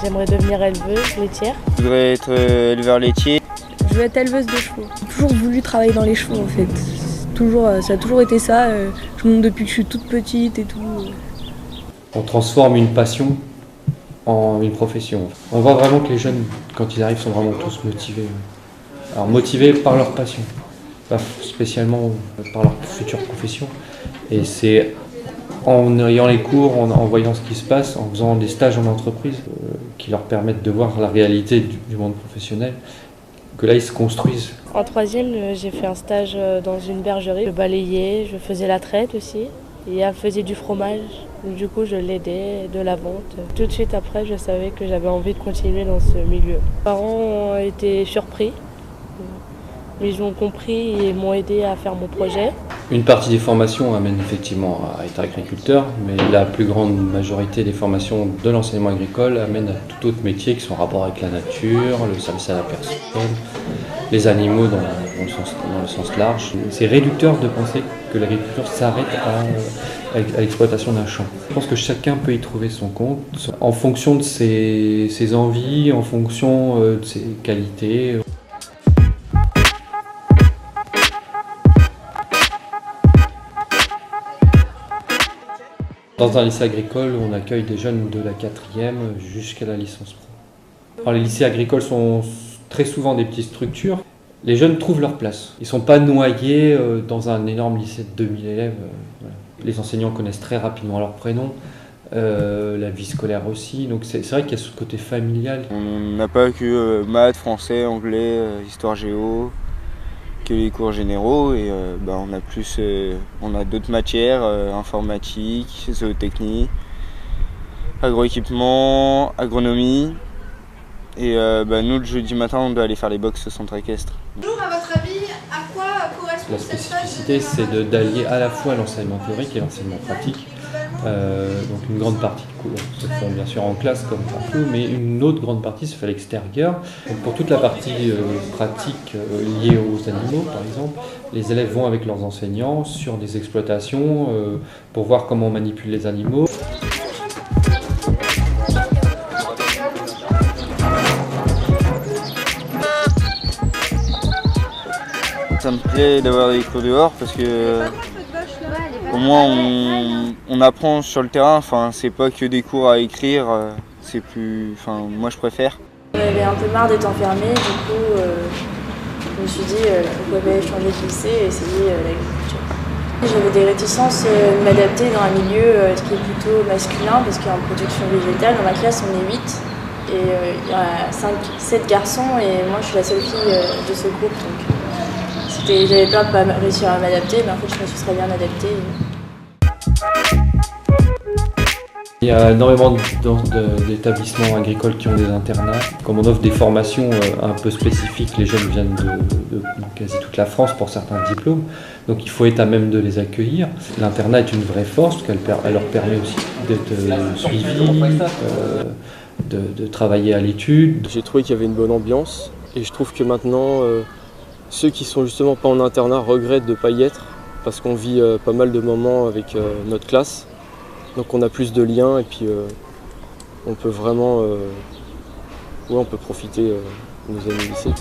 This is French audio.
J'aimerais devenir éleveuse laitière. Je voudrais être éleveur laitier. Je veux être éleveuse de chevaux. J'ai toujours voulu travailler dans les chevaux en fait. Ça a toujours été ça. Je monte depuis que je suis toute petite et tout. On transforme une passion en une profession. On voit vraiment que les jeunes, quand ils arrivent, sont vraiment tous motivés. Alors motivés par leur passion, pas spécialement par leur future profession. Et c'est en ayant les cours, en voyant ce qui se passe, en faisant des stages en entreprise qui leur permettent de voir la réalité du monde professionnel, que là ils se construisent. En troisième, j'ai fait un stage dans une bergerie. Je balayais, je faisais la traite aussi. Et elle faisait du fromage. Du coup, je l'aidais, de la vente. Tout de suite après, je savais que j'avais envie de continuer dans ce milieu. Mes parents ont été surpris. Ils ont compris et m'ont aidé à faire mon projet. Une partie des formations amène effectivement à être agriculteur, mais la plus grande majorité des formations de l'enseignement agricole amènent à tout autre métier qui sont en rapport avec la nature, le service à la personne, les animaux dans le sens large. C'est réducteur de penser que l'agriculture s'arrête à l'exploitation d'un champ. Je pense que chacun peut y trouver son compte en fonction de ses envies, en fonction de ses qualités. Dans un lycée agricole, on accueille des jeunes de la 4e jusqu'à la licence pro. Alors, les lycées agricoles sont très souvent des petites structures. Les jeunes trouvent leur place. Ils ne sont pas noyés dans un énorme lycée de 2000 élèves. Voilà. Les enseignants connaissent très rapidement leurs prénoms, la vie scolaire aussi. Donc c'est vrai qu'il y a ce côté familial. On n'a pas que maths, français, anglais, histoire géo, que les cours généraux et on a d'autres matières, informatique, zootechnie, agroéquipement, agronomie et nous le jeudi matin on doit aller faire les box au centre équestre. Bonjour, à votre avis, à quoi correspond La cette phase spécificité c'est d'allier à la fois l'enseignement théorique et l'enseignement pratique. Donc une grande partie de cours se font bien sûr en classe comme partout, mais une autre grande partie se fait à l'extérieur. Donc pour toute la partie pratique liée aux animaux par exemple, les élèves vont avec leurs enseignants sur des exploitations pour voir comment on manipule les animaux. Ça me plaît d'avoir des cours dehors parce que au moins on apprend sur le terrain, c'est pas que des cours à écrire, moi je préfère. J'avais un peu marre d'être enfermée, du coup je me suis dit pourquoi pas changer de lycée et essayer l'agriculture. J'avais des réticences de m'adapter dans un milieu qui est plutôt masculin parce qu'en production végétale, dans ma classe on est 8 et il y a 7 garçons et moi je suis la seule fille de ce groupe. Donc j'avais peur de ne pas réussir à m'adapter, mais en fait je me suis très bien adaptée. Il y a énormément d'établissements agricoles qui ont des internats. Comme on offre des formations un peu spécifiques, les jeunes viennent de quasi toute la France pour certains diplômes, donc il faut être à même de les accueillir. L'internat est une vraie force, parce qu'elle leur permet aussi d'être suivis, de travailler à l'étude. J'ai trouvé qu'il y avait une bonne ambiance, et je trouve que maintenant, ceux qui sont justement pas en internat regrettent de ne pas y être, parce qu'on vit pas mal de moments avec notre classe. Donc on a plus de liens et puis on peut vraiment on peut profiter de nos amis lycée.